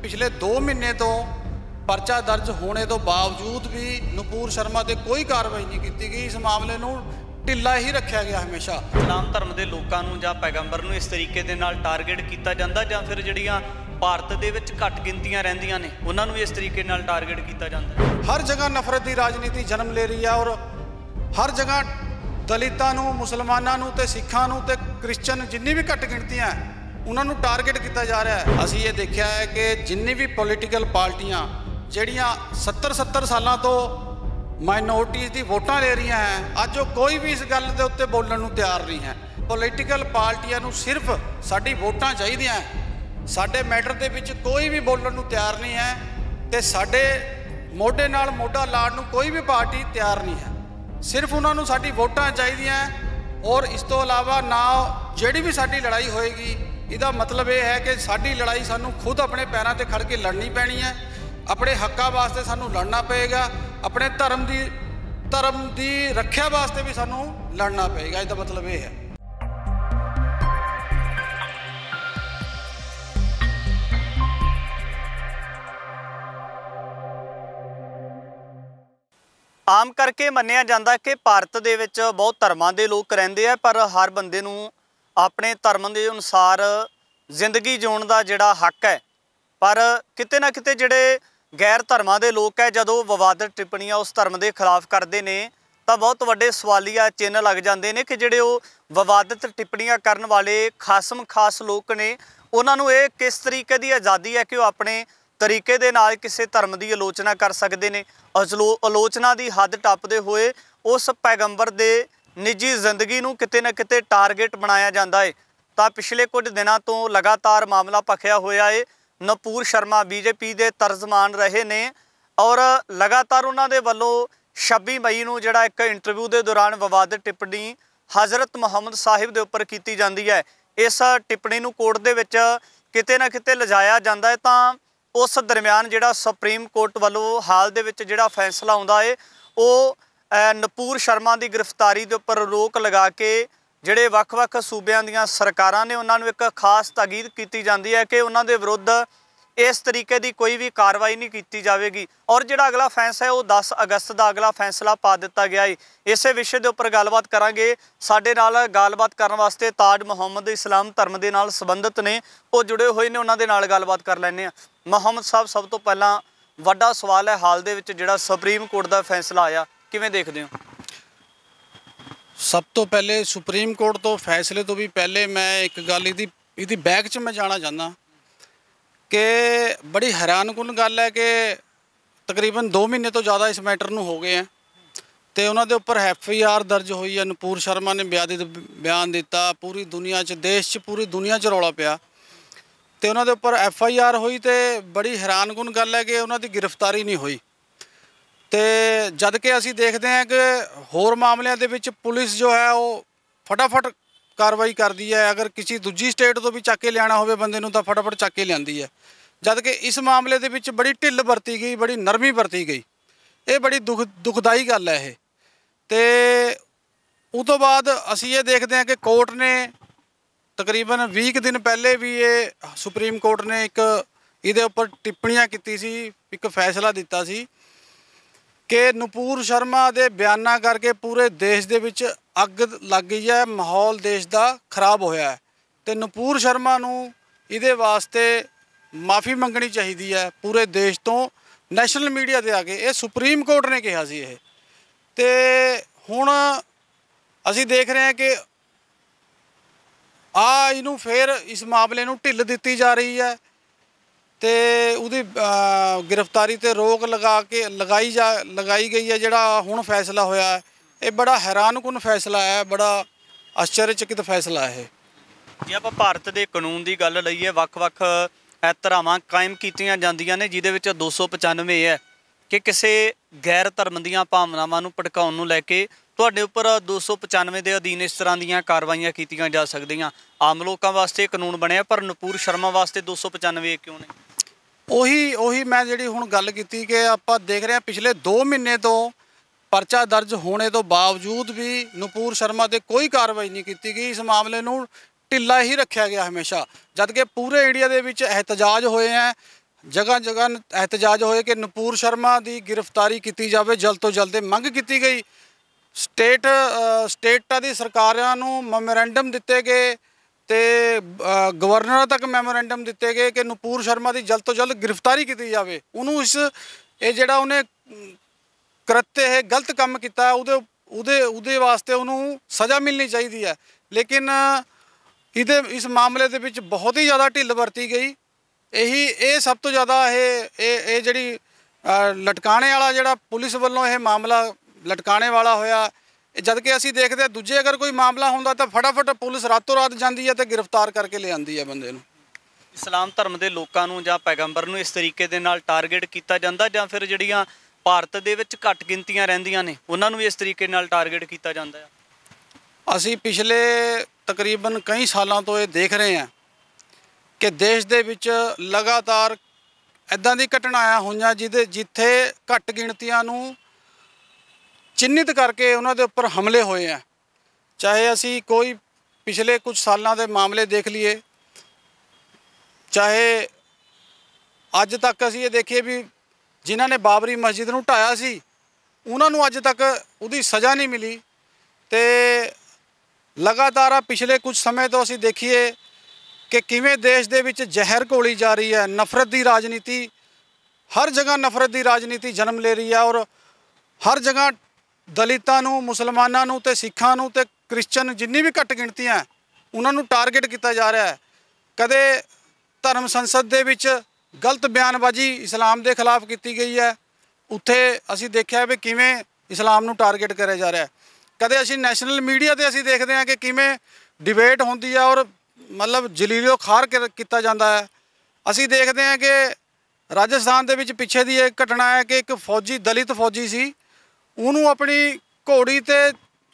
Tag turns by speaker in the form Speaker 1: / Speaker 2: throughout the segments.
Speaker 1: पिछले 2 महीने तो परचा दर्ज होने तो बावजूद भी नूपुर शर्मा ते कोई कार्रवाई नहीं की गई। इस मामले नूं ढिला ही रखा गया हमेशा।
Speaker 2: इस्लाम धर्म के लोगों नूं जां पैगंबर नूं इस तरीके दे नाल टारगेट किया जाता जां फिर जिहड़ियां भारत दे विच घट गिनतियां रहिंदियां ने उन्हां नूं इस तरीके नाल टारगेट किया जाता है।
Speaker 1: हर जगह नफरत की राजनीति जन्म ले रही है और हर जगह दलितां नूं, मुसलमानां नूं ते सिखां नूं ते क्रिश्चन जिन्नी भी घट गिनतियां है उन्होंने टारगेट किया जा रहा है। असीं ये देखा है कि जिन्नी भी पोलीटिकल पार्टियां जिहड़ियां 70 सालों तो माइनोरिटीज़ की वोटां ले रही हैं, अज वो कोई भी इस गल के उत्ते बोलण नूं तैयार नहीं है। पोलीटिकल पार्टियां नूं सिर्फ साडी वोटां चाहीदियां, साडे मैटर दे विच कोई भी बोलण नूं तैयार नहीं है ते साडे मोढे नाल मोढा लाण नूं कोई भी पार्टी तैयार नहीं है। सिर्फ उन्हां नूं साडी वोटां चाहीदियां और इस तो इलावा ना जिहड़ी भी साडी लड़ाई होएगी इहदा मतलब ये है कि साडी लड़ाई सानूं खुद अपने पैरां ते खड़ के लड़नी पैनी है। अपने हक्कां वास्ते सानूं लड़ना पएगा, अपने धर्म की रक्षा वास्ते भी सानूं लड़ना पएगा। इसका मतलब ये है।
Speaker 2: आम करके मन्निया जाता कि भारत दे विच बहुत धर्मां दे लोग रहिंदे आ, पर हर बंदे नूं अपने धर्म के अनुसार जिंदगी जीउण दा जिहड़ा हक है। पर किते ना किते जिहड़े गैर धर्मां दे लोग है जदों विवादित टिप्पणियां उस धर्म के खिलाफ करते हैं तो बहुत वड्डे सवालिया चिन्ह लग जाते हैं कि जिहड़े विवादित टिप्पणियां करन वाले खासम खास लोग ने उन्हां नूं ये किस तरीके की आज़ादी है कि वो अपने तरीके दे नाल किसी धर्म की आलोचना कर सकते हैं। आलोचना की हद टप्पदे हुए उस पैगंबर दे निजी जिंदगी नूं किते ना किते टारगेट बनाया जाता है। तो पिछले कुछ दिनों तो लगातार मामला भखिया होया है। नूपुर शर्मा बीजेपी के तर्जमान रहे ने और लगातार उन्होंने वालों 26 मई नूं जिहड़ा एक इंटरव्यू के दौरान विवादित टिप्पणी हज़रत मुहम्मद साहिब के उपर की जाती है। इस टिप्पणी नूं कोर्ट दे विच किते ना किते लिजाया जाता है। तो उस दरम्यान जिहड़ा सुप्रीम कोर्ट वालों हाल दे विच जिहड़ा फैसला आउंदा है वो नूपुर शर्मा की गिरफ्तारी के उपर रोक लगा के जिहड़े वख-वख सूबियां दीयां सरकारां ने उन्हां नूं एक खास ताकीद की जाती है कि उन्हां दे विरुद्ध इस तरीके की कोई भी कार्रवाई नहीं की जाएगी। और जिहड़ा अगला फैसला है वो 10 अगस्त का अगला फैसला पा दिता गया है। इस विषय के उपर गलबात करांगे। साडे नाल गलबात करन वास्ते ताज मुहम्मद इस्लाम धर्म के नाल संबंधित ने वो जुड़े हुए ने, उन्हां दे नाल गलबात कर लैंदे आ। मुहम्मद साहब, सब तो पहला वड्डा सवाल है हाल दे विच जिहड़ा सुप्रीम कोर्ट का फैसला आया किवें देखदे हो?
Speaker 1: सब तो पहले सुप्रीम कोर्ट तो फैसले तो भी पहले मैं एक गल इहदी बैक च मैं जाना चाहना कि बड़ी हैरानकुन गल है कि तकरीबन 2 महीने तो ज़्यादा इस मैटर नूं हो गए हैं तो उन्होंने उपर FIR दर्ज हुई है। नूपुर शर्मा ने बयान दिता, पूरी दुनिया च देश च पूरी दुनिया च रौला पिया तो उन्होंने उपर FIR हुई तो बड़ी हैरानकुन गल है कि उन्होंने गिरफ्तारी नहीं हुई। तो जद कि असी देखते हैं कि होर मामलों के विच पुलिस जो है वो फटाफट कार्रवाई करती है। अगर किसी दूजी स्टेट तो भी चक के लियाना हो बंदे नूं तां फटाफट चक के लियाती है, जद कि इस मामले के विच बड़ी ढिल बरती गई, बड़ी नरमी बरती गई। ये बड़ी दुखदाई गल है। तो उस तो बाद असी ये देखते हैं कि कोर्ट ने तकरीबन 20 दिन पहले भी ये सुप्रीम कोर्ट ने एक इहदे उपर टिप्पणियां कीती सी, एक फैसला दिता सी कि नूपुर शर्मा के बयाना करके पूरे देश दे विच अग लग गई है, माहौल देश का खराब होया है। तो नूपुर शर्मा नूं इहदे वास्ते माफ़ी मंगनी चाहिदी है पूरे देश तो, नैशनल मीडिया ते आके। ये सुप्रीम कोर्ट ने कहा सी ये। ते हुण असी देख रहे हैं कि इनू फिर इस मामले नूं ढिल दिती जा रही है तो उहदी गिरफ्तारी ते रोक लगाई गई है। जिहड़ा हुण फैसला होया है ये बड़ा हैरानकुन फैसला है, बड़ा आश्चर्यचकित फैसला है।
Speaker 2: जे आपां भारत के कानून की गल लईए वख-वख धरावां कायम कीतियां जांदियां ने जिहदे विच 295 है कि किसी गैर धर्म दीयां भावनावां नूं भड़काउण नूं लैके तुहाडे उपर 295 के अधीन इस तरह दीयां कार्रवाइयां कीतियां जा सकदियां। आम लोगों वास्ते कानून बनिया पर नूपुर शर्मा वास्ते 295 क्यों नहीं?
Speaker 1: ਉਹੀ मैं जी हुण गल कीती कि आपां देख रहे हैं पिछले 2 महीने तो परचा दर्ज होने तो बावजूद भी नूपुर शर्मा ते कोई कार्रवाई नहीं की गई। इस मामले नूं ढिला ही रखा गया हमेशा, जबकि पूरे इंडिया के एहतजाज होए हैं, जगह जगह एहतजाज होए कि नूपुर शर्मा की गिरफ्तारी की जाए, जल्द तो जल्द मंग की गई। स्टेटां दी सरकारां नूं मैमोरेंडम दिते गए ते गवर्नर तक मैमोरेंडम दिते गए कि नूपुर शर्मा की जल्द तो जल्द गिरफ्तारी की जाए। उन्होंने इस ये जिहड़ा उन्हें कृत्य है गलत काम किया उहदे वास्ते उन्होंने सज़ा मिलनी चाहिए है। लेकिन इस मामले दे विच बहुत ही ज़्यादा ढिल वरती गई। ये सब तो ज़्यादा ये जिहड़ी लटकाने वाला जिहड़ा पुलिस वालों ये मामला लटकाने वाला होया, जबकि असी देखते दूजे अगर कोई मामला होंदा तो फटाफट पुलिस रातों रात जाती है तो गिरफ्तार करके ले आती है बंदे नूं।
Speaker 2: इस्लाम धर्म के लोगों नूं जां पैगंबर नूं इस तरीके दे नाल टारगेट किया जाता, जां फिर जिहड़ियां भारत दे विच घट गिनतियां रहिंदियां ने उन्हां नूं भी इस तरीके नाल टारगेट किया जाता है?
Speaker 1: असी पिछले तकरीबन कई सालों तो ये देख रहे हैं कि देश दे विच लगातार इदां दी घटनाएं होईयां जिथे घट गिणतियां नूं चिन्हित करके उन्होंने उपर हमले होए हैं। चाहे असी कोई पिछले कुछ सालों के मामले देख लिए, चाहे अज तक असी ये देखिए भी जिन्हों ने बाबरी मस्जिद नूं ढाया सी उन्होंने अज तक उहदी सज़ा नहीं मिली। तो लगातार पिछले कुछ समय तो असी देखिए कि किवें देश दे विच जहर घोली जा रही है, नफरत की राजनीति हर जगह नफरत की राजनीति जन्म ले रही है और हर जगह दलितां नूं, मुसलमानां नूं ते सिखां नूं ते क्रिश्चन जिन्नी भी घट गिणती हैं उन्होंने टारगेट किया जा रहा है। कदे धर्म संसद दे विच गलत बयानबाजी इस्लाम के खिलाफ की गई है, उत्थे असी देखा भी किवें इस्लाम नूं टारगेट करा जा रहा है। कदे असी नैशनल मीडिया ते असी देखते हैं कि किवें डिबेट होंदी है और मतलब जलीलो खार किया जाता है। असी देखते हैं कि राजस्थान दे विच पिछे दी एक घटना है कि एक फौजी दलित फौजी सी, उन्होंने अपनी घोड़ी ते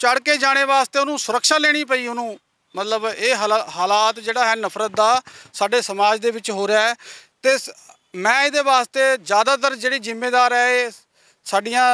Speaker 1: चढ़ के जाने वास्ते उन्होंने सुरक्षा लेनी पई। उन्होंने मतलब ये हालात जिहड़ा है नफरत का साडे समाज दे विच हो रहा है। तो मैं ये वास्ते ज़्यादातर जिहड़ी जिम्मेदार है ये साडियां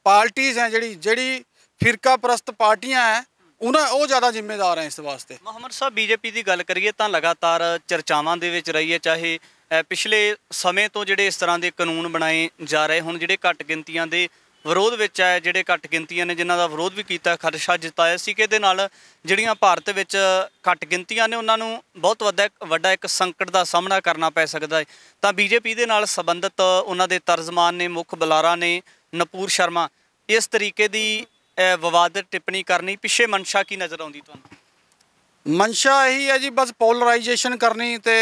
Speaker 1: पार्टीज़ हैं, जिहड़ी फिरका परस्त पार्टियां हैं वो ज़्यादा जिम्मेदार हैं इस वास्ते।
Speaker 2: मोहम्मद साहब बीजेपी की गल करिए तो लगातार चर्चावां दे विच रही है, चाहे पिछले समय तो जिहड़े इस तरह के कानून बनाए जा रहे हुण जिहड़े घट गिनतियां दे विरोध विच है, जिहड़े घट गिनतियां ने जिन्हां दा विरोध भी किया, खदशा जताया सी कि इहदे नाल जिहड़ियां भारत विच घट गिनतियां ने उन्हां नूं बहुत वड्डा एक संकट का सामना करना पै सकदा है। तां बीजेपी दे नाल संबंधित उन्हां दे तर्जमान ने मुख बुलारा ने नूपुर शर्मा इस तरीके की विवादित टिप्पणी करनी पिछे मंशा की नज़र आउंदी तुहानूं?
Speaker 1: मंशा यही है जी, बस पोलराइजेशन करनी तो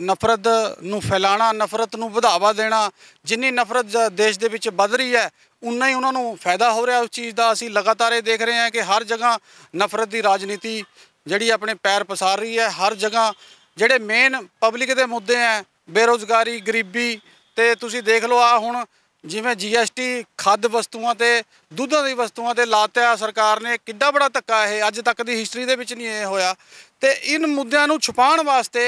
Speaker 1: नफरत नूं फैलाना, नफरत नूं बढ़ावा देना। जिन्नी नफरत देश दे विच वध रही है उन्ना ही उन्होंने फायदा हो रहा उस चीज़ का। असी लगातार ये देख रहे हैं कि हर जगह नफरत की राजनीति जिहड़ी अपने पैर पसार रही है। हर जगह जिहड़े मेन पब्लिक के मुद्दे हैं बेरोज़गारी, गरीबी, तो तुसी देख लो आ हुण जिवें GST खाद्य वस्तुओं ते दुधां दी वस्तुओं ते लाता सरकार ने, किड्डा बड़ा धक्का है, अज तक की हिस्टरी दे विच नहीं होया। तो इन मुद्दों नूं छुपाउण वास्ते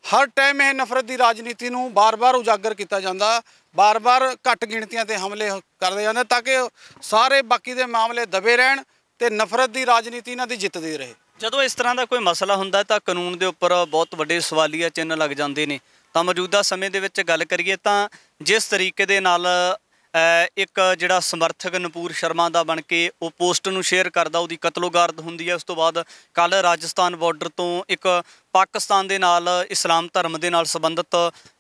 Speaker 1: हर टाइम यह नफरत की राजनीति नूं बार बार उजागर किया जाता, बार बार घट गिणतियां ते हमले करते जाते ताकि सारे बाकी दे मामले दबे रहन ते नफरत की राजनीति इन्हां दी जितदी रहे।
Speaker 2: जदों इस तरह का कोई मसला हुंदा तां कानून के उपर बहुत वड्डे सवालिया चिन्ह लग जाते हैं। तो मौजूदा समय दे विच गल करिए तां जिस तरीके दे नाल एक जिहड़ा समर्थक नूपुर शर्मा दा बन के वो पोस्ट नूं शेयर करदा, उहदी कतलोगारत हुंदी है। उस तो बाद कल राजस्थान बॉर्डर तो एक पाकिस्तान दे नाल इस्लाम धर्म दे नाल संबंधित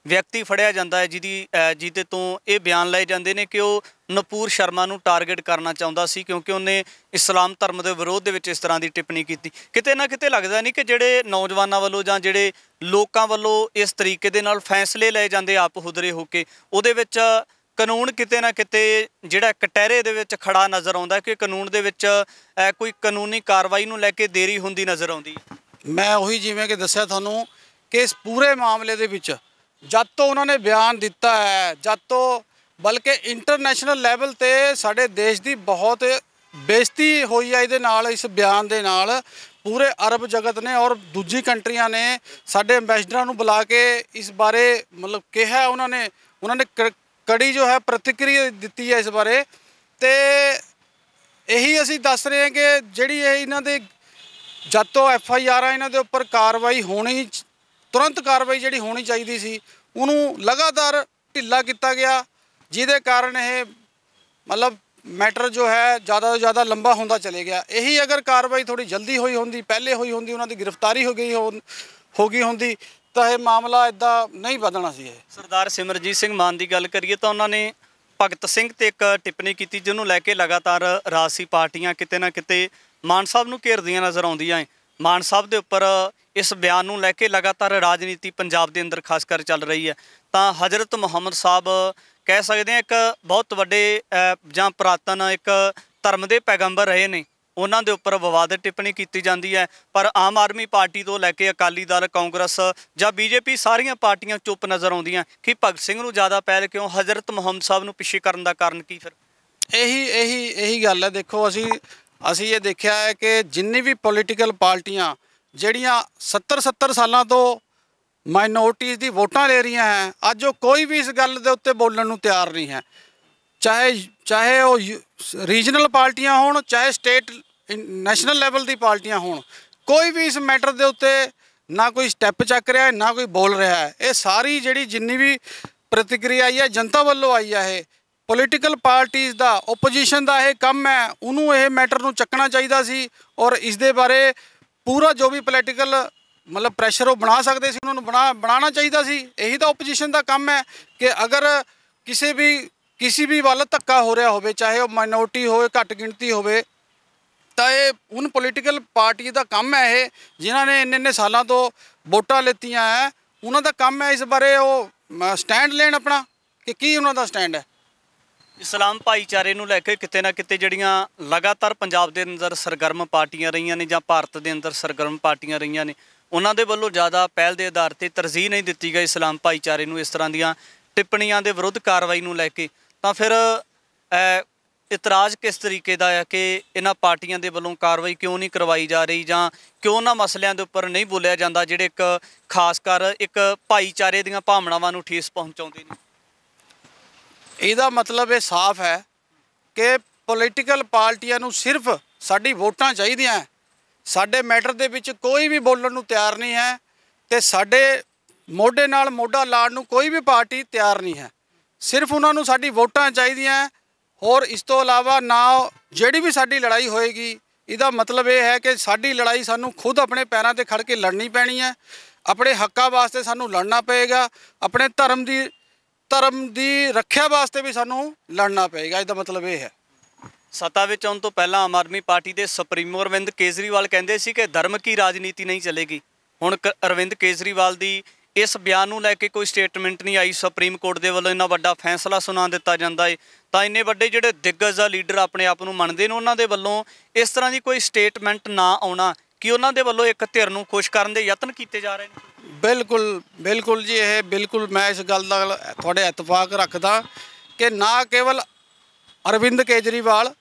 Speaker 2: व्यक्ति फड़िया जाता है जिहदे तो ये बयान लाए जाते हैं कि वो नूपुर शर्मा नूं टारगेट करना चाहुंदा सी क्योंकि उन्हें इस्लाम धर्म के विरोध दे विच इस तरह की टिप्पणी की। किते ना किते लगदा नहीं कि जिहड़े नौजवानों वालों जां जिहड़े लोकां वालों इस तरीके दे नाल फैसले लए जांदे आप हुदरे होके उहदे विच कानून किते ना किते जिहड़ा कटहरे दे विच खड़ा नज़र आउंदा है कि कानून दे विच कोई कानूनी कार्रवाई नूं लैके देरी हुंदी नज़र आउंदी है।
Speaker 1: मैं उही जिवें कि दस्सिया तुहानूं कि इस पूरे मामले दे विच जद तो उन्होंने बयान दिता है, जद तो बल्कि इंटरनेशनल लैवल ते साडे देश की बहुत बेइज्जती हुई है इहदे नाल, इस बयान दे नाल पूरे अरब जगत ने और दूजी कंट्रियां ने साडे अंबैसडरां नूं बुला के इस बारे मतलब कहा, उन्होंने कड़ी जो है प्रतिक्रिया दी है इस बारे। तो यही असी दस रहे हैं कि जिहड़ी इन्हां दे जद तो FIR इन्हां दे उपर कार्रवाई होनी, तुरंत कार्रवाई जिहड़ी होनी चाहिए सी ਉਹਨੂੰ ਲਗਾਤਾਰ ਢਿੱਲਾ ਕੀਤਾ ਗਿਆ, ਜਿਹਦੇ ਕਾਰਨ ਇਹ ਮਤਲਬ ਮੈਟਰ ਜੋ ਹੈ ज़्यादा ਤੋਂ ज़्यादा ਲੰਬਾ ਹੁੰਦਾ ਚਲੇ ਗਿਆ। ਇਹੀ ਅਗਰ ਕਾਰਵਾਈ ਥੋੜੀ ਜਲਦੀ ਹੋਈ ਹੁੰਦੀ, ਪਹਿਲੇ ਹੋਈ ਹੁੰਦੀ, ਉਹਨਾਂ ਦੀ ਗ੍ਰਿਫਤਾਰੀ ਹੋ ਗਈ ਹੁੰਦੀ ਤਾਂ ਇਹ ਮਾਮਲਾ ਇਦਾਂ ਨਹੀਂ ਵਧਣਾ ਸੀ। ਇਹ
Speaker 2: ਸਰਦਾਰ ਸਿਮਰਜੀਤ ਸਿੰਘ ਮਾਨ ਦੀ ਗੱਲ ਕਰੀਏ ਤਾਂ ਉਹਨਾਂ ਨੇ ਭਗਤ ਸਿੰਘ ਤੇ ਇੱਕ ਟਿੱਪਣੀ ਕੀਤੀ, ਜਿਹਨੂੰ ਲੈ ਕੇ ਲਗਾਤਾਰ ਰਾਜਸੀ ਪਾਰਟੀਆਂ ਕਿਤੇ ਨਾ ਕਿਤੇ ਮਾਨ ਸਾਹਿਬ ਨੂੰ ਘੇਰਦੀਆਂ ਨਜ਼ਰ ਆਉਂਦੀਆਂ। ਮਾਨ ਸਾਹਿਬ ਦੇ ਉੱਪਰ ਇਸ ਬਿਆਨ ਨੂੰ ਲੈ ਕੇ ਲਗਾਤਾਰ ਰਾਜਨੀਤੀ ਪੰਜਾਬ ਦੇ ਅੰਦਰ ਖਾਸ ਕਰ ਚੱਲ ਰਹੀ ਹੈ। ਤਾਂ ਹਜ਼ਰਤ ਮੁਹੰਮਦ ਸਾਹਿਬ ਕਹਿ ਸਕਦੇ ਹਾਂ ਇੱਕ ਬਹੁਤ ਵੱਡੇ ਜਾਂ ਪੁਰਾਤਨ ਇੱਕ ਧਰਮ ਦੇ ਪੈਗੰਬਰ ਰਹੇ ਨੇ, ਉਹਨਾਂ ਦੇ ਉੱਪਰ ਵਿਵਾਦਿਤ ਟਿੱਪਣੀ ਕੀਤੀ ਜਾਂਦੀ ਹੈ। ਪਰ ਆਮ ਆਦਮੀ ਪਾਰਟੀ ਤੋਂ ਲੈ ਕੇ ਅਕਾਲੀ ਦਲ, ਕਾਂਗਰਸ ਜਾਂ ਬੀਜੇਪੀ ਸਾਰੀਆਂ ਪਾਰਟੀਆਂ ਚੁੱਪ ਨਜ਼ਰ ਆਉਂਦੀਆਂ ਕਿ ਭਗਤ ਸਿੰਘ ਨੂੰ ਜ਼ਿਆਦਾ ਪਹਿਲ ਕਿਉਂ, ਹਜ਼ਰਤ ਮੁਹੰਮਦ ਸਾਹਿਬ ਨੂੰ ਪਿੱਛੇ ਕਰਨ ਦਾ ਕਾਰਨ ਕੀ? ਫਿਰ
Speaker 1: ਇਹੀ ਗੱਲ ਹੈ। ਦੇਖੋ ਅਸੀਂ ਇਹ ਦੇਖਿਆ ਹੈ ਕਿ ਜਿੰਨੀ ਵੀ ਪੋਲੀਟੀਕਲ ਪਾਰਟੀਆਂ ਜਿਹੜੀਆਂ 70 ਸਾਲਾਂ ਤੋਂ ਮਾਈਨੋਰਟੀਜ਼ ਦੀ ਵੋਟਾਂ ਲੈ ਰਹੀਆਂ ਹੈ, ਅੱਜ ਉਹ ਕੋਈ ਵੀ ਇਸ ਗੱਲ ਦੇ ਉੱਤੇ ਬੋਲਣ ਨੂੰ ਤਿਆਰ ਨਹੀਂ ਹੈ। ਚਾਹੇ ਉਹ ਰੀਜਨਲ ਪਾਰਟੀਆਂ ਹੋਣ, ਚਾਹੇ ਸਟੇਟ ਨੈਸ਼ਨਲ ਲੈਵਲ ਦੀ ਪਾਰਟੀਆਂ ਹੋਣ, ਕੋਈ ਵੀ ਇਸ ਮੈਟਰ ਦੇ ਉੱਤੇ ਨਾ ਕੋਈ ਸਟੈਪ ਚੱਕ ਰਿਹਾ ਹੈ, ਨਾ ਕੋਈ ਬੋਲ ਰਿਹਾ ਹੈ। ਇਹ ਸਾਰੀ ਜਿੰਨੀ ਵੀ ਪ੍ਰਤੀਕਿਰਿਆ ਆਈ ਹੈ ਜਨਤਾ ਵੱਲੋਂ ਆਈ ਹੈ। ਇਹ ਪੋਲੀਟੀਕਲ ਪਾਰਟੀਜ਼ ਦਾ, ਓਪੋਜੀਸ਼ਨ ਦਾ ਇਹ ਕੰਮ ਹੈ, ਉਹਨੂੰ ਇਹ ਮੈਟਰ ਨੂੰ ਚੱਕਣਾ ਚਾਹੀਦਾ ਸੀ ਔਰ ਇਸ ਦੇ ਬਾਰੇ ਪੂਰਾ ਜੋ ਵੀ ਪੋਲੀਟੀਕਲ ਮਤਲਬ ਪ੍ਰੈਸ਼ਰ ਉਹ ਬਣਾ ਸਕਦੇ ਸੀ, ਉਹਨਾਂ ਨੂੰ ਬਣਾਉਣਾ ਚਾਹੀਦਾ ਸੀ। ਇਹੀ ਤਾਂ ਓਪੋਜੀਸ਼ਨ ਦਾ ਕੰਮ ਹੈ ਕਿ ਅਗਰ ਕਿਸੇ ਵੀ ਵੱਲ ਧੱਕਾ ਹੋ ਰਿਹਾ ਹੋਵੇ, ਚਾਹੇ ਉਹ ਮਾਈਨੋਰਟੀ ਹੋਵੇ, ਘੱਟ ਗਿਣਤੀ ਹੋਵੇ, ਤਾਂ ਇਹ ਹੁਣ ਪੋਲੀਟੀਕਲ ਪਾਰਟੀ ਦਾ ਕੰਮ ਹੈ। ਇਹ ਜਿਨ੍ਹਾਂ ਨੇ ਇੰਨੇ ਸਾਲਾਂ ਤੋਂ ਵੋਟਾਂ ਲਿੱਤੀਆਂ ਹੈ, ਉਹਨਾਂ ਦਾ ਕੰਮ ਹੈ ਇਸ ਬਾਰੇ ਉਹ ਸਟੈਂਡ ਲੈਣ ਆਪਣਾ ਕਿ ਕੀ ਉਹਨਾਂ ਦਾ ਸਟੈਂਡ ਹੈ।
Speaker 2: ਇਸਲਾਮ ਭਾਈਚਾਰੇ ਨੂੰ ਲੈ ਕੇ ਕਿਤੇ ਨਾ ਕਿਤੇ ਜਿਹੜੀਆਂ ਲਗਾਤਾਰ ਪੰਜਾਬ ਦੇ ਅੰਦਰ ਸਰਗਰਮ ਪਾਰਟੀਆਂ ਰਹੀਆਂ ਨੇ ਜਾਂ ਭਾਰਤ ਦੇ ਅੰਦਰ ਸਰਗਰਮ ਪਾਰਟੀਆਂ ਰਹੀਆਂ ਨੇ, ਉਹਨਾਂ ਦੇ ਵੱਲੋਂ ਜ਼ਿਆਦਾ ਪਹਿਲ ਦੇ ਆਧਾਰ 'ਤੇ ਤਰਜੀਹ ਨਹੀਂ ਦਿੱਤੀ ਗਈ ਇਸਲਾਮ ਭਾਈਚਾਰੇ ਨੂੰ ਇਸ ਤਰ੍ਹਾਂ ਦੀਆਂ ਟਿੱਪਣੀਆਂ ਦੇ ਵਿਰੁੱਧ ਕਾਰਵਾਈ ਨੂੰ ਲੈ ਕੇ। ਤਾਂ ਫਿਰ ਇਤਰਾਜ਼ ਕਿਸ ਤਰੀਕੇ ਦਾ ਹੈ ਕਿ ਇਹਨਾਂ ਪਾਰਟੀਆਂ ਦੇ ਵੱਲੋਂ ਕਾਰਵਾਈ ਕਿਉਂ ਨਹੀਂ ਕਰਵਾਈ ਜਾ ਰਹੀ ਜਾਂ ਕਿਉਂ ਉਹਨਾਂ ਮਸਲਿਆਂ ਦੇ ਉੱਪਰ ਨਹੀਂ ਬੋਲਿਆ ਜਾਂਦਾ ਜਿਹੜੇ ਇੱਕ ਖਾਸ ਕਰ ਇੱਕ ਭਾਈਚਾਰੇ ਦੀਆਂ ਭਾਵਨਾਵਾਂ ਨੂੰ ਠੇਸ ਪਹੁੰਚਾਉਂਦੇ ਨੇ?
Speaker 1: ਇਹਦਾ ਮਤਲਬ ਇਹ ਸਾਫ਼ ਹੈ ਕਿ ਪੋਲੀਟੀਕਲ ਪਾਰਟੀਆਂ ਨੂੰ ਸਿਰਫ ਸਾਡੀ ਵੋਟਾਂ ਚਾਹੀਦੀਆਂ, ਸਾਡੇ ਮੈਟਰ ਦੇ ਵਿੱਚ ਕੋਈ ਵੀ ਬੋਲਣ ਨੂੰ ਤਿਆਰ ਨਹੀਂ ਹੈ ਤੇ ਸਾਡੇ ਮੋਢੇ ਨਾਲ ਮੋਢਾ ਲਾਉਣ ਨੂੰ ਕੋਈ ਵੀ ਪਾਰਟੀ ਤਿਆਰ ਨਹੀਂ ਹੈ। ਸਿਰਫ ਉਹਨਾਂ ਨੂੰ ਸਾਡੀ ਵੋਟਾਂ ਚਾਹੀਦੀਆਂ। ਹੋਰ ਇਸ ਤੋਂ ਇਲਾਵਾ ਨਾ ਜਿਹੜੀ ਵੀ ਸਾਡੀ ਲੜਾਈ ਹੋਏਗੀ, ਇਹਦਾ ਮਤਲਬ ਇਹ ਹੈ ਕਿ ਸਾਡੀ ਲੜਾਈ ਸਾਨੂੰ ਖੁਦ ਆਪਣੇ ਪੈਰਾਂ 'ਤੇ ਖੜ੍ਹ ਕੇ ਲੜਨੀ ਪੈਣੀ ਹੈ। ਆਪਣੇ ਹੱਕਾਂ ਵਾਸਤੇ ਸਾਨੂੰ ਲੜਨਾ ਪਏਗਾ, ਆਪਣੇ ਧਰਮ ਦੀ ਰੱਖਿਆ ਵਾਸਤੇ ਵੀ ਸਾਨੂੰ ਲੜਨਾ ਪਏਗਾ। ਇਹਦਾ ਮਤਲਬ ਇਹ ਹੈ।
Speaker 2: ਸੱਤਾ ਵਿੱਚ ਆਉਣ ਤੋਂ ਪਹਿਲਾਂ ਆਮ ਆਦਮੀ ਪਾਰਟੀ ਦੇ ਸੁਪਰੀਮੋ ਅਰਵਿੰਦ ਕੇਜਰੀਵਾਲ ਕਹਿੰਦੇ ਸੀ ਕਿ ਧਰਮ ਕੀ ਰਾਜਨੀਤੀ ਨਹੀਂ ਚੱਲੇਗੀ। ਹੁਣ ਅਰਵਿੰਦ ਕੇਜਰੀਵਾਲ ਦੀ ਇਸ ਬਿਆਨ ਨੂੰ ਲੈ ਕੇ ਕੋਈ ਸਟੇਟਮੈਂਟ ਨਹੀਂ ਆਈ। ਸੁਪਰੀਮ ਕੋਰਟ ਦੇ ਵੱਲੋਂ ਇੰਨਾ ਵੱਡਾ ਫੈਸਲਾ ਸੁਣਾ ਦਿੱਤਾ ਜਾਂਦਾ ਹੈ ਤਾਂ ਇੰਨੇ ਵੱਡੇ ਜਿਹੜੇ ਦਿੱਗਜ ਲੀਡਰ ਆਪਣੇ ਆਪ ਨੂੰ ਮੰਨਦੇ ਨੇ, ਉਹਨਾਂ ਦੇ ਵੱਲੋਂ ਇਸ ਤਰ੍ਹਾਂ ਦੀ ਕੋਈ ਸਟੇਟਮੈਂਟ ਨਾ ਆਉਣਾ ਕਿ ਉਹਨਾਂ ਦੇ ਵੱਲੋਂ ਇੱਕ ਧਿਰ ਨੂੰ ਖੁਸ਼ ਕਰਨ ਦੇ ਯਤਨ ਕੀਤੇ ਜਾ ਰਹੇ ਨੇ। ਬਿਲਕੁਲ ਜੀ, ਇਹ ਬਿਲਕੁਲ ਮੈਂ ਇਸ ਗੱਲ ਨਾਲ ਤੁਹਾਡੇ ਇਤਫਾਕ ਰੱਖਦਾ ਕਿ ਨਾ ਕੇਵਲ ਅਰਵਿੰਦ ਕੇਜਰੀਵਾਲ,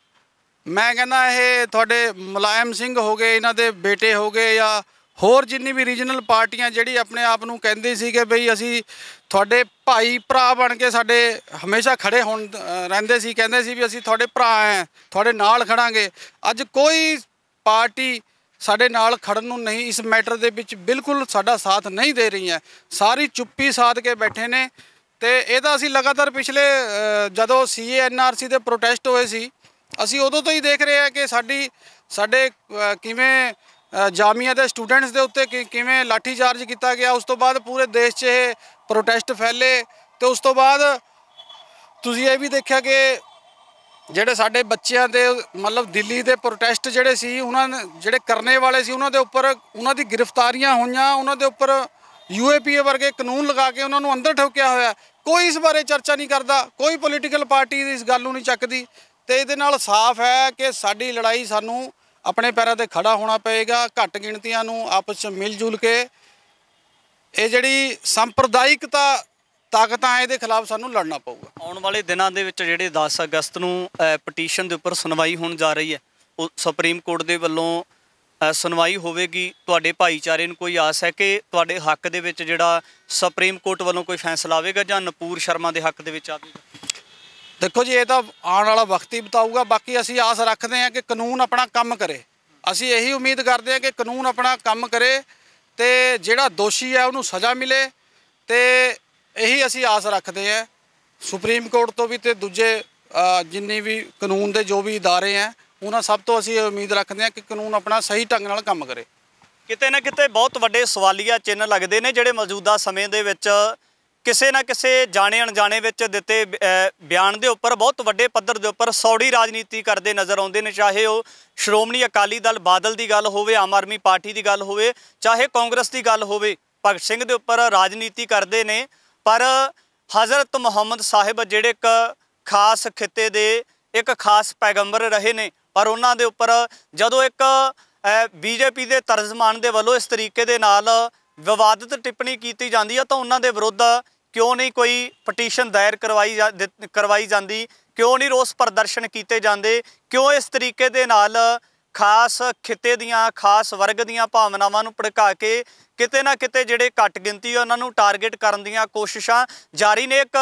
Speaker 2: ਮੈਂ ਕਹਿੰਦਾ ਇਹ ਤੁਹਾਡੇ ਮੁਲਾਇਮ ਸਿੰਘ ਹੋ ਗਏ, ਇਹਨਾਂ ਦੇ ਬੇਟੇ ਹੋ ਗਏ ਜਾਂ ਹੋਰ ਜਿੰਨੀ ਵੀ ਰੀਜਨਲ ਪਾਰਟੀਆਂ ਜਿਹੜੀ ਆਪਣੇ ਆਪ ਨੂੰ ਕਹਿੰਦੇ ਸੀ ਕਿ ਬਈ ਅਸੀਂ ਤੁਹਾਡੇ ਭਾਈ ਭਰਾ ਬਣ ਕੇ ਸਾਡੇ ਹਮੇਸ਼ਾ ਖੜੇ ਰਹਿੰਦੇ ਸੀ, ਕਹਿੰਦੇ ਸੀ ਵੀ ਅਸੀਂ ਤੁਹਾਡੇ ਭਰਾ ਹੈ, ਤੁਹਾਡੇ ਨਾਲ ਖੜਾਂਗੇ। ਅੱਜ ਕੋਈ ਪਾਰਟੀ ਸਾਡੇ ਨਾਲ ਖੜਨ ਨੂੰ ਨਹੀਂ, ਇਸ ਮੈਟਰ ਦੇ ਵਿੱਚ ਬਿਲਕੁਲ ਸਾਡਾ ਸਾਥ ਨਹੀਂ ਦੇ ਰਹੀ ਹੈ। ਸਾਰੀ ਚੁੱਪੀ ਸਾਧ ਕੇ ਬੈਠੇ ਨੇ ਤੇ ਇਹਦਾ ਅਸੀਂ ਲਗਾਤਾਰ ਪਿਛਲੇ ਜਦੋਂ CA NRC ਦੇ ਪ੍ਰੋਟੈਸਟ ਹੋਏ ਸੀ, ਅਸੀਂ ਉਦੋਂ ਤੋਂ ਹੀ ਦੇਖ ਰਹੇ ਹਾਂ ਕਿ ਸਾਡੇ ਕਿਵੇਂ ਜਾਮੀਆ ਦੇ ਸਟੂਡੈਂਟਸ ਦੇ ਉੱਤੇ ਕਿਵੇਂ ਲਾਠੀ ਚਾਰਜ ਕੀਤਾ ਗਿਆ। ਉਸ ਤੋਂ ਬਾਅਦ ਪੂਰੇ ਦੇਸ਼ 'ਚ ਇਹ ਪ੍ਰੋਟੈਸਟ ਫੈਲੇ ਤੇ ਉਸ ਤੋਂ ਬਾਅਦ ਤੁਸੀਂ ਇਹ ਵੀ ਦੇਖਿਆ ਕਿ ਜਿਹੜੇ ਸਾਡੇ ਬੱਚਿਆਂ ਦੇ ਮਤਲਬ ਦਿੱਲੀ ਦੇ ਪ੍ਰੋਟੈਸਟ ਜਿਹੜੇ ਸੀ, ਜਿਹੜੇ ਕਰਨੇ ਵਾਲੇ ਸੀ ਉਹਨਾਂ ਦੇ ਉੱਪਰ ਉਹਨਾਂ ਦੀ ਗ੍ਰਿਫਤਾਰੀਆਂ ਹੋਈਆਂ, ਉਹਨਾਂ ਦੇ ਉੱਪਰ UAPA ਵਰਗੇ ਕਾਨੂੰਨ ਲਗਾ ਕੇ ਉਹਨਾਂ ਨੂੰ ਅੰਦਰ ਠੋਕਿਆ ਹੋਇਆ। ਕੋਈ ਇਸ ਬਾਰੇ ਚਰਚਾ ਨਹੀਂ ਕਰਦਾ, ਕੋਈ ਪੋਲੀਟੀਕਲ ਪਾਰਟੀ ਇਸ ਗੱਲ ਨੂੰ ਨਹੀਂ ਚੱਕਦੀ। ਤੇ ਇਹਦੇ ਨਾਲ ਸਾਫ਼ ਹੈ ਕਿ ਸਾਡੀ ਲੜਾਈ ਸਾਨੂੰ ਆਪਣੇ ਪੈਰਾਂ 'ਤੇ ਖੜਾ ਹੋਣਾ ਪਏਗਾ। ਘੱਟ ਗਿਣਤੀਆਂ ਨੂੰ ਆਪਸ 'ਚ ਮਿਲ ਜੁਲ ਕੇ ਇਹ ਜਿਹੜੀ ਸੰਪਰਦਾਇਕ ਤਾਕਤਾਂ ਇਹਦੇ ਖਿਲਾਫ ਸਾਨੂੰ ਲੜਨਾ ਪਊਗਾ। ਆਉਣ ਵਾਲੇ ਦਿਨਾਂ ਦੇ ਵਿੱਚ ਜਿਹੜੇ 10 ਅਗਸਤ ਨੂੰ ਪਟੀਸ਼ਨ ਦੇ ਉੱਪਰ ਸੁਣਵਾਈ ਹੋਣ ਜਾ ਰਹੀ ਹੈ, ਉਹ ਸੁਪਰੀਮ ਕੋਰਟ ਦੇ ਵੱਲੋਂ ਸੁਣਵਾਈ ਹੋਵੇਗੀ। ਤੁਹਾਡੇ ਭਾਈਚਾਰੇ ਨੂੰ ਕੋਈ ਆਸ ਹੈ ਕਿ ਤੁਹਾਡੇ ਹੱਕ ਦੇ ਵਿੱਚ ਜਿਹੜਾ ਸੁਪਰੀਮ ਕੋਰਟ ਵੱਲੋਂ ਕੋਈ ਫੈਸਲਾ ਆਵੇਗਾ ਜਾਂ ਨਪੂਰ ਸ਼ਰਮਾ ਦੇ ਹੱਕ ਦੇ ਵਿੱਚ ਆਵੇਗਾ?
Speaker 1: ਦੇਖੋ ਜੀ, ਇਹ ਤਾਂ ਆਉਣ ਵਾਲਾ ਵਕਤ ਹੀ ਬਤਾਊਗਾ। ਬਾਕੀ ਅਸੀਂ ਆਸ ਰੱਖਦੇ ਹਾਂ ਕਿ ਕਾਨੂੰਨ ਆਪਣਾ ਕੰਮ ਕਰੇ। ਅਸੀਂ ਇਹੀ ਉਮੀਦ ਕਰਦੇ ਹਾਂ ਕਿ ਕਾਨੂੰਨ ਆਪਣਾ ਕੰਮ ਕਰੇ ਤੇ ਜਿਹੜਾ ਦੋਸ਼ੀ ਹੈ ਉਹਨੂੰ ਸਜ਼ਾ ਮਿਲੇ ਤੇ ਇਹੀ ਅਸੀਂ ਆਸ ਰੱਖਦੇ ਹਾਂ ਸੁਪਰੀਮ ਕੋਰਟ ਤੋਂ ਵੀ ਤੇ ਦੂਜੇ ਜਿੰਨੇ ਵੀ ਕਾਨੂੰਨ ਦੇ ਜੋ ਵੀ ਇਦਾਰੇ ਹੈ ਉਹਨਾਂ ਸਭ ਤੋਂ ਅਸੀਂ ਉਮੀਦ ਰੱਖਦੇ ਹਾਂ ਕਿ ਕਾਨੂੰਨ ਆਪਣਾ ਸਹੀ ਢੰਗ ਨਾਲ ਕੰਮ ਕਰੇ।
Speaker 2: ਕਿਤੇ ਨਾ ਕਿਤੇ ਬਹੁਤ ਵੱਡੇ ਸਵਾਲੀਆ ਚਿੰਨ੍ਹ ਲੱਗਦੇ ਨੇ ਜਿਹੜੇ ਮੌਜੂਦਾ ਸਮੇਂ ਦੇ ਵਿੱਚ ਕਿਸੇ ਨਾ ਕਿਸੇ ਜਾਣੇ ਅਣਜਾਣੇ ਵਿੱਚ ਦਿੱਤੇ ਬਿਆਨ ਦੇ ਉੱਪਰ ਬਹੁਤ ਵੱਡੇ ਪੱਧਰ ਦੇ ਉੱਪਰ ਸੌੜੀ ਰਾਜਨੀਤੀ ਕਰਦੇ ਨਜ਼ਰ ਆਉਂਦੇ ਨੇ। ਚਾਹੇ ਉਹ ਸ਼੍ਰੋਮਣੀ ਅਕਾਲੀ ਦਲ ਬਾਦਲ ਦੀ ਗੱਲ ਹੋਵੇ, ਆਮ ਆਦਮੀ ਪਾਰਟੀ ਦੀ ਗੱਲ ਹੋਵੇ, ਚਾਹੇ ਕਾਂਗਰਸ ਦੀ ਗੱਲ ਹੋਵੇ, ਭਗਤ ਸਿੰਘ ਦੇ ਉੱਪਰ ਰਾਜਨੀਤੀ ਕਰਦੇ ਨੇ। ਪਰ ਹਜ਼ਰਤ ਮੁਹੰਮਦ ਸਾਹਿਬ ਜਿਹੜੇ ਇੱਕ ਖਾਸ ਖਿੱਤੇ ਦੇ ਇੱਕ ਖਾਸ ਪੈਗੰਬਰ ਰਹੇ ਨੇ, ਪਰ ਉਹਨਾਂ ਦੇ ਉੱਪਰ ਜਦੋਂ ਇੱਕ ਬੀਜੇਪੀ ਦੇ ਤਰਜਮਾਨ ਦੇ ਵੱਲੋਂ ਇਸ ਤਰੀਕੇ ਦੇ ਨਾਲ ਵਿਵਾਦਿਤ ਟਿੱਪਣੀ ਕੀਤੀ ਜਾਂਦੀ ਹੈ ਤਾਂ ਉਹਨਾਂ ਦੇ ਵਿਰੁੱਧ ਕਿਉਂ ਨਹੀਂ ਕੋਈ ਪਟੀਸ਼ਨ ਦਾਇਰ ਕਰਵਾਈ ਜਾਂਦੀ, ਕਿਉਂ ਨਹੀਂ ਰੋਸ ਪ੍ਰਦਰਸ਼ਨ ਕੀਤੇ ਜਾਂਦੇ, ਕਿਉਂ ਇਸ ਤਰੀਕੇ ਦੇ ਨਾਲ ਖਾਸ ਖਿੱਤੇ ਦੀਆਂ ਖਾਸ ਵਰਗ ਦੀਆਂ ਭਾਵਨਾਵਾਂ ਨੂੰ ਭੜਕਾ ਕੇ ਕਿਤੇ ਨਾ ਕਿਤੇ ਜਿਹੜੇ ਘੱਟ ਗਿਣਤੀ ਉਹਨਾਂ ਨੂੰ ਟਾਰਗੇਟ ਕਰਨ ਦੀਆਂ ਕੋਸ਼ਿਸ਼ਾਂ ਜਾਰੀ ਨੇ। ਇੱਕ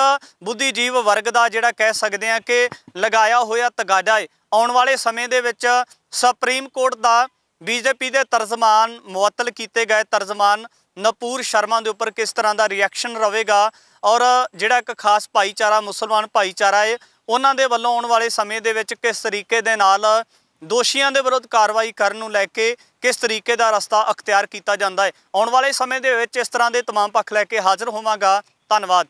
Speaker 2: ਬੁੱਧੀਜੀਵ ਵਰਗ ਦਾ ਜਿਹੜਾ ਕਹਿ ਸਕਦੇ ਹਾਂ ਕਿ ਲਗਾਇਆ ਹੋਇਆ ਤਗਾਦਾ ਹੈ। ਆਉਣ ਵਾਲੇ ਸਮੇਂ ਦੇ ਵਿੱਚ ਸੁਪਰੀਮ ਕੋਰਟ ਦਾ ਬੀਜੇਪੀ ਦੇ ਤਰਜਮਾਨ ਮੁਅੱਤਲ ਕੀਤੇ ਗਏ ਤਰਜਮਾਨ ਨਪੂਰ ਸ਼ਰਮਾ ਦੇ ਉੱਪਰ ਕਿਸ ਤਰ੍ਹਾਂ ਦਾ ਰਿਐਕਸ਼ਨ ਰਹੇਗਾ ਔਰ ਜਿਹੜਾ ਇੱਕ ਖਾਸ ਭਾਈਚਾਰਾ ਮੁਸਲਮਾਨ ਭਾਈਚਾਰਾ ਹੈ ਉਹਨਾਂ ਦੇ ਵੱਲੋਂ ਆਉਣ ਵਾਲੇ ਸਮੇਂ ਦੇ ਵਿੱਚ ਕਿਸ ਤਰੀਕੇ ਦੇ ਨਾਲ ਦੋਸ਼ੀਆਂ ਦੇ ਵਿਰੁੱਧ ਕਾਰਵਾਈ ਕਰਨ ਨੂੰ ਲੈ ਕੇ ਕਿਸ ਤਰੀਕੇ ਦਾ ਰਸਤਾ ਅਖਤਿਆਰ ਕੀਤਾ ਜਾਂਦਾ ਹੈ। ਆਉਣ ਵਾਲੇ ਸਮੇਂ ਦੇ ਵਿੱਚ ਇਸ ਤਰ੍ਹਾਂ ਦੇ तमाम ਪੱਖ ਲੈ ਕੇ ਹਾਜ਼ਰ ਹੋਵਾਂਗਾ। ਧੰਨਵਾਦ।